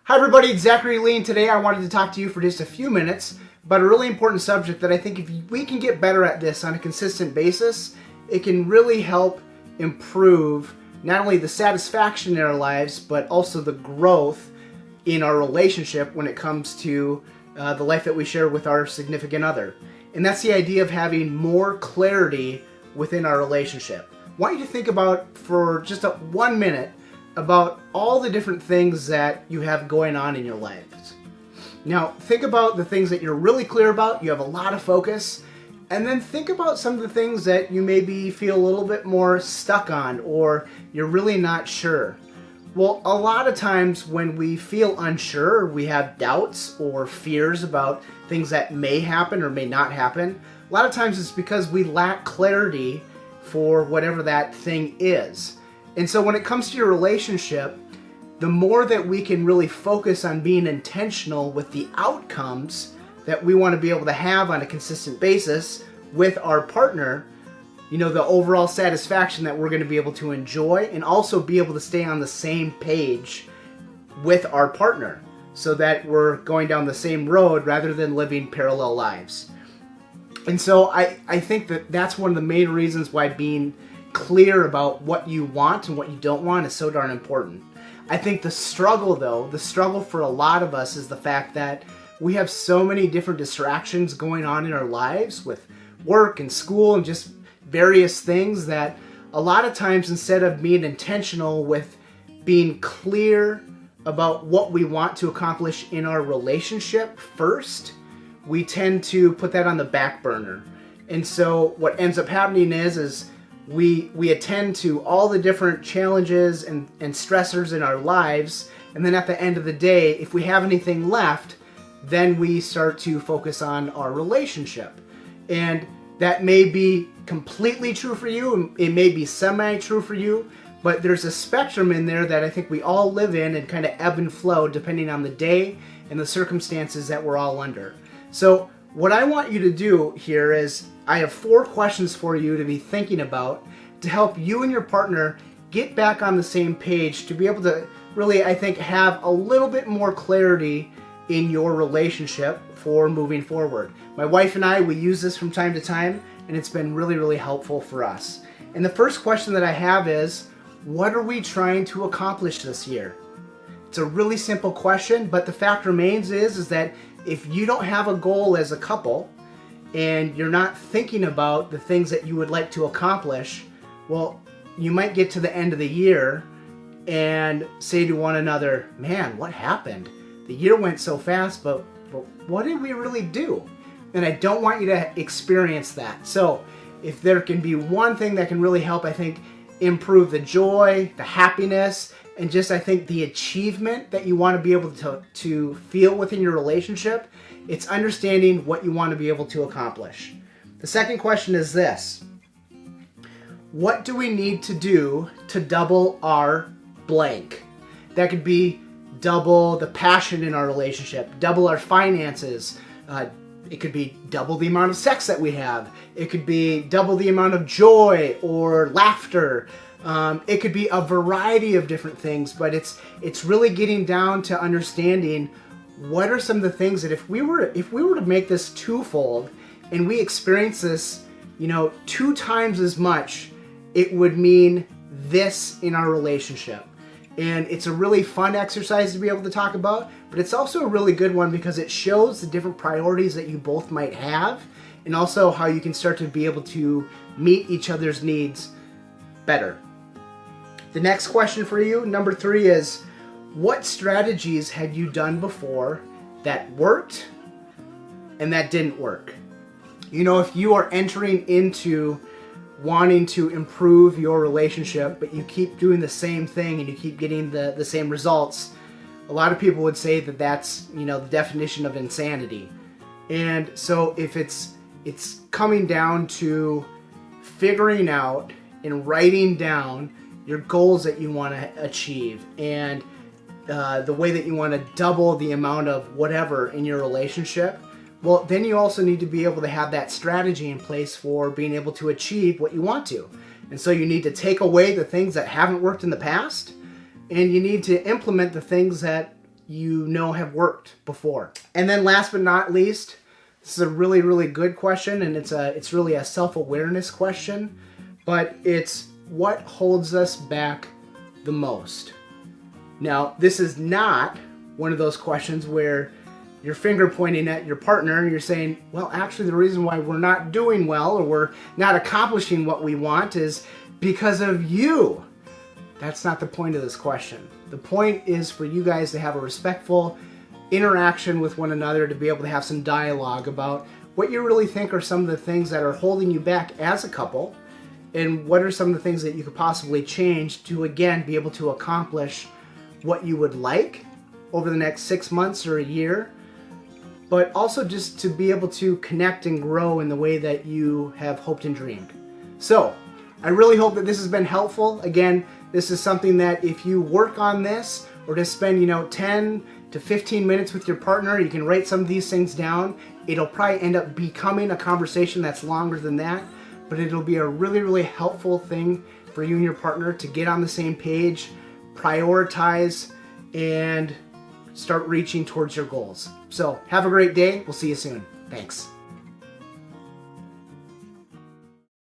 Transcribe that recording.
Hi everybody, it's Zachary Lee, and today I wanted to talk to you for just a few minutes about a really important subject that I think if we can get better at this on a consistent basis, it can really help improve not only the satisfaction in our lives, but also the growth in our relationship when it comes to the life that we share with our significant other. And that's the idea of having more clarity within our relationship. I want you to think about for just 1 minute about all the different things that you have going on in your lives. Now, think about the things that you're really clear about, you have a lot of focus, and then think about some of the things that you maybe feel a little bit more stuck on or you're really not sure. Well, a lot of times when we feel unsure, we have doubts or fears about things that may happen or may not happen. A lot of times it's because we lack clarity for whatever that thing is. And so when it comes to your relationship, the more that we can really focus on being intentional with the outcomes that we want to be able to have on a consistent basis with our partner, the overall satisfaction that we're going to be able to enjoy and also be able to stay on the same page with our partner so that we're going down the same road rather than living parallel lives. And so I think that that's one of the main reasons why being clear about what you want and what you don't want is so darn important. I think the struggle for a lot of us is the fact that we have so many different distractions going on in our lives with work and school and just various things that a lot of times instead of being intentional with being clear about what we want to accomplish in our relationship first, we tend to put that on the back burner. And so what ends up happening is we attend to all the different challenges and stressors in our lives, and then at the end of the day, if we have anything left, then we start to focus on our relationship. And that may be completely true for you, it may be semi-true for you, but there's a spectrum in there that I think we all live in and kind of ebb and flow depending on the day and the circumstances that we're all under. So what I want you to do here is I have 4 questions for you to be thinking about to help you and your partner get back on the same page to be able to really, I think, have a little bit more clarity in your relationship for moving forward. My wife and I, we use this from time to time, and it's been really, really helpful for us. And the first question that I have is, what are we trying to accomplish this year? It's a really simple question, but the fact remains is that if you don't have a goal as a couple and you're not thinking about the things that you would like to accomplish, well, you might get to the end of the year and say to one another, man, what happened? The year went so fast, but what did we really do? And I don't want you to experience that. So if there can be one thing that can really help, I think, improve the joy, the happiness, and just, I think, the achievement that you want to be able to feel within your relationship, it's understanding what you want to be able to accomplish. The second question is this: what do we need to do to double our blank? That could be double the passion in our relationship, double our finances. It could be double the amount of sex that we have. It could be double the amount of joy or laughter. It could be a variety of different things, but it's really getting down to understanding what are some of the things that if we were to make this twofold and we experience this, 2 times as much, it would mean this in our relationship. And it's a really fun exercise to be able to talk about, but it's also a really good one because it shows the different priorities that you both might have and also how you can start to be able to meet each other's needs better. The next question for you, number 3, is what strategies have you done before that worked and that didn't work? If you are entering into wanting to improve your relationship, but you keep doing the same thing and you keep getting the same results, a lot of people would say that that's, the definition of insanity. And so if it's coming down to figuring out and writing down your goals that you want to achieve and the way that you want to double the amount of whatever in your relationship, well, then you also need to be able to have that strategy in place for being able to achieve what you want to. And so you need to take away the things that haven't worked in the past, and you need to implement the things that you know have worked before. And then last but not least, this is a really, really good question, and it's really a self-awareness question, but it's what holds us back the most? Now, this is not one of those questions where you're finger pointing at your partner and you're saying, well, actually the reason why we're not doing well or we're not accomplishing what we want is because of you. That's not the point of this question. The point is for you guys to have a respectful interaction with one another, to be able to have some dialogue about what you really think are some of the things that are holding you back as a couple, and what are some of the things that you could possibly change to, again, be able to accomplish what you would like over the next 6 months or a year, but also just to be able to connect and grow in the way that you have hoped and dreamed. So, I really hope that this has been helpful. Again, this is something that if you work on this, or just spend 10 to 15 minutes with your partner, you can write some of these things down. It'll probably end up becoming a conversation that's longer than that, but it'll be a really, really helpful thing for you and your partner to get on the same page, prioritize, and start reaching towards your goals. So have a great day. We'll see you soon. Thanks.